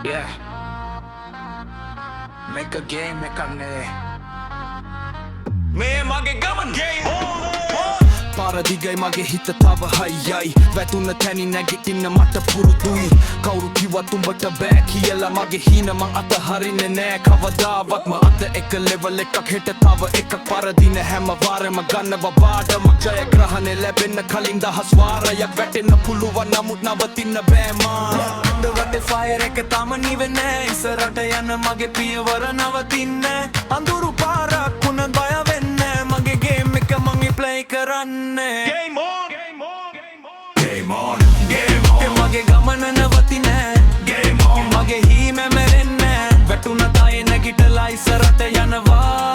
Yeah. Make a game, make a name. Me mage gaman game. පාරදිගයි මගේ හිත තව හයියයි වැතුන්න තැනි නැගිටින්න මට පුරුදුයි කවුරු කිව්වත් උඹට බෑ කියලා මගේ හීන මං අතහරින්නේ නෑ කවදාවත්ම අත එක ලෙවල් එකක් හෙට තව එකක් පරදින හැම වාරෙම ගන්නවා බාඩම ජයග්‍රහණය ලැබෙන්න කලින් දහස් වාරයක් වැටෙන්න පුළුවන් නමුත් නවතින්න බෑ මාන වටේ ෆයර් එක තාම නිවෙන්නේ ඉස්සරට යන මගේ පියවර නවතින්නේ අඳුරු පාරක් වුණත් බය වෙන්නේ මගේ ගේම් එක මං ප්ලේ කරන්නේ Game on. Game on. Game on, game on. මගේ ගමන නවතින්නේ Game on. මගේ හීම මැරෙන්නේ වැටුණ තය නැගිටලා ඉස්සරට යනවා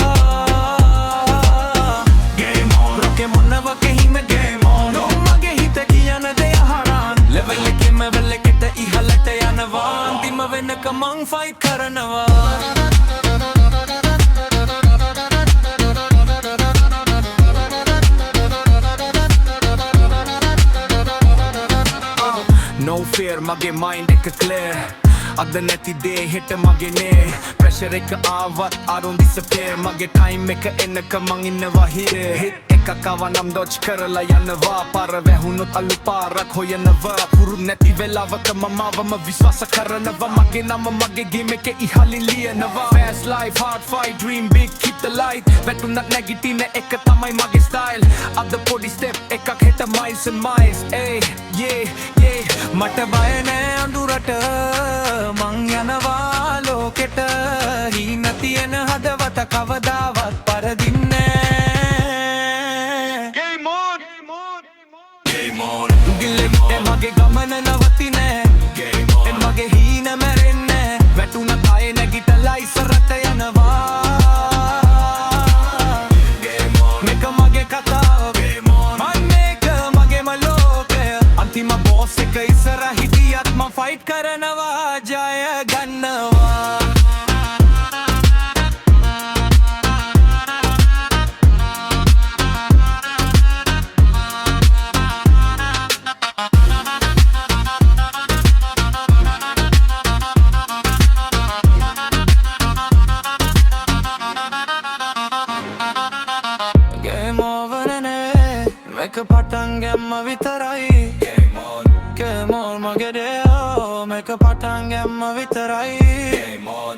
Game on. රොකේ මොනවක හිම Game on. මගේ හිත කියන දේ අහරන් ලෙවල් එකෙම වෙල් එකට ඉහළට යනවා අන්තිම වෙනක මං ෆයිට් කරනවා No fear, මගේ mind එක clear අද නැති දේ හෙට මගේ නේ pressure එක ආවත් I don't disappear මගේ time එක එන්නක මං ඉන්නවා here hit එකක් ආව නම් dodge කරලා යනවා පාර වැහුනොත් අලු පාරක් හොයනවා පුරු නැති වෙලාවක මමවම විශ්වාස කරනවා මගේ නම මගේ game එකේ ඉහළින් ලියනවා fast life hard fight dream big keep the light වැටුණත් නැගිටින එක තමයි මගේ style අද පොඩි step එකක් හෙට miles and miles hey yeah yeah මට බය නෑ අඳුරට මං යනවා ලෝකෙට හීන තියෙන හදවත කවදාවත් පරදින්නේ Game on. Game on. Game on ගිල්ලෙ මගේ ගමන නවතින්නේ Game on මගේ හීන මැරෙන්නේ වැටුණ කය නැගිටලා ඉස්සරට යනවා Game on මේක මගේ කතාව Game on මම මේක මගේම ලෝකය අන්තිම බෝස් එක ඉස්සර හිටියත් මම ෆයිට් කරනවා ජය ගන්නවා Game over නේ මේක පටන් ගැම්ම විතරයි Game on Game on මගේ දේ මේක පටන් ගැම්ම විතරයි Game on